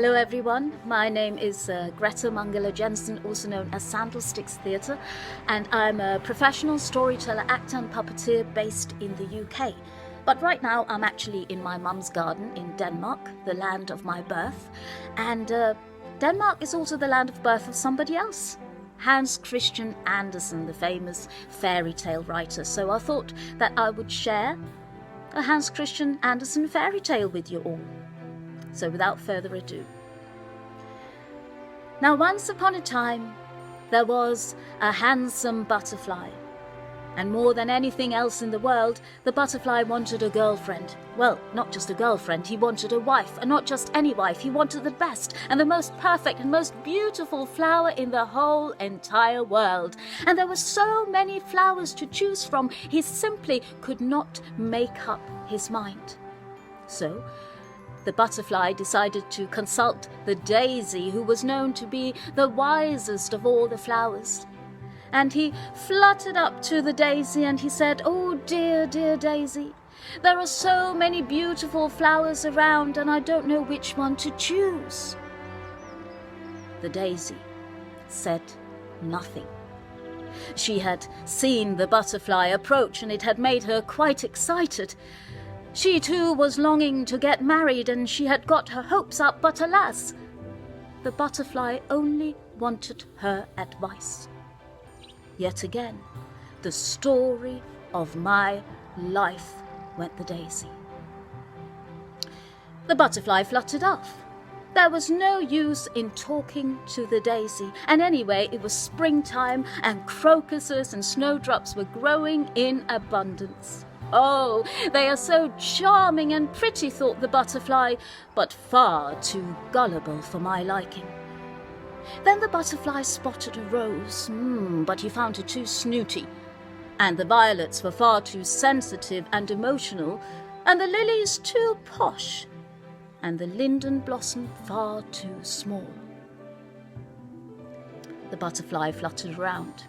Hello everyone, my name is Greta Mangala Jensen, also known as Sandalsticks Theatre, and I'm a professional storyteller, actor and puppeteer based in the UK. But right now I'm actually in my mum's garden in Denmark, the land of my birth, and Denmark is also the land of birth of somebody else, Hans Christian Andersen, the famous fairy tale writer. So I thought that I would share a Hans Christian Andersen fairy tale with you all. So without further ado. Now once upon a time there was a handsome butterfly, and more than anything else in the world, the butterfly wanted a girlfriend. Well, not just a girlfriend, he wanted a wife, and not just any wife, he wanted the best and the most perfect and most beautiful flower in the whole entire world. And there were so many flowers to choose from, he simply could not make up his mind. So the butterfly decided to consult the daisy, who was known to be the wisest of all the flowers. And he fluttered up to the daisy and he said, "Oh dear, dear daisy, there are so many beautiful flowers around and I don't know which one to choose." The daisy said nothing. She had seen the butterfly approach and it had made her quite excited. She too was longing to get married and she had got her hopes up, but alas, the butterfly only wanted her advice. Yet again, the story of my life, went the daisy. The butterfly fluttered off. There was no use in talking to the daisy, and anyway it was springtime and crocuses and snowdrops were growing in abundance. Oh, they are so charming and pretty, thought the butterfly, but far too gullible for my liking. Then the butterfly spotted a rose, but he found her too snooty, and the violets were far too sensitive and emotional, and the lilies too posh, and the linden blossom far too small. The butterfly fluttered around.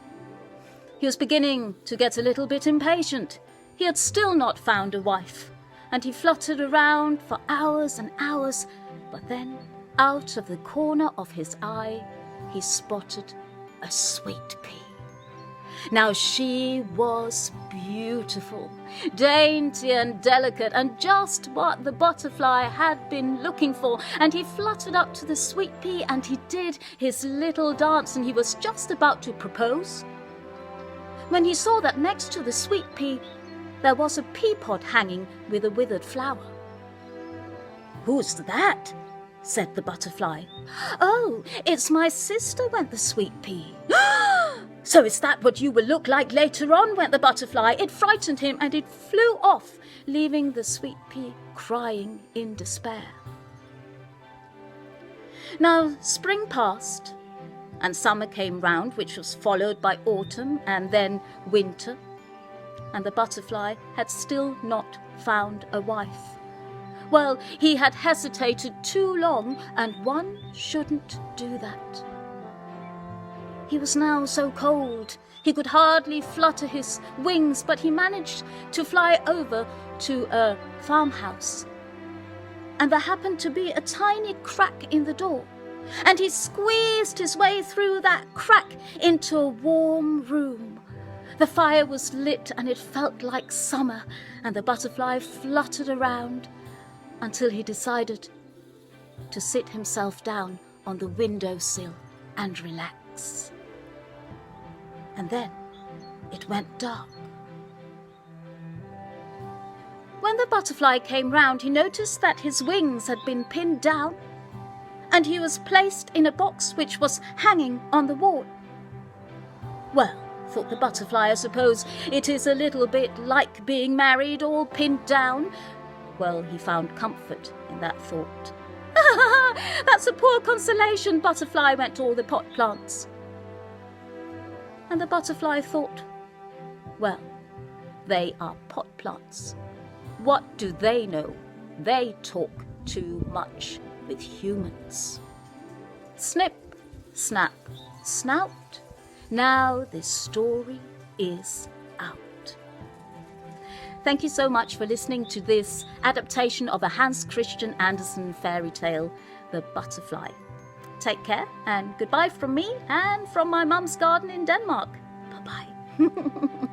He was beginning to get a little bit impatient. He had still not found a wife, and he fluttered around for hours and hours, but then, out of the corner of his eye, he spotted a sweet pea. Now she was beautiful, dainty and delicate, and just what the butterfly had been looking for, and he fluttered up to the sweet pea and he did his little dance, and he was just about to propose when he saw that next to the sweet pea there was a pea pod hanging with a withered flower. "Who's that?" said the butterfly. "Oh, it's my sister," went the sweet pea. "So is that what you will look like later on?" went the butterfly. It frightened him and it flew off, leaving the sweet pea crying in despair. Now spring passed and summer came round, which was followed by autumn and then winter, and the butterfly had still not found a wife. Well, he had hesitated too long, and one shouldn't do that. He was now so cold, he could hardly flutter his wings, but he managed to fly over to a farmhouse. And there happened to be a tiny crack in the door, and he squeezed his way through that crack into a warm room. The fire was lit and it felt like summer, and the butterfly fluttered around until he decided to sit himself down on the windowsill and relax. And then it went dark. When the butterfly came round, he noticed that his wings had been pinned down and he was placed in a box which was hanging on the wall. Well, thought the butterfly, I suppose it is a little bit like being married, all pinned down. Well, he found comfort in that thought. "That's a poor consolation, butterfly," went all the pot plants. And the butterfly thought, well, they are pot plants. What do they know? They talk too much with humans. Snip, snap, snout. Now this story is out. Thank you so much for listening to this adaptation of a Hans Christian Andersen fairy tale, The Butterfly. Take care, and goodbye from me and from my mum's garden in Denmark. Bye-bye.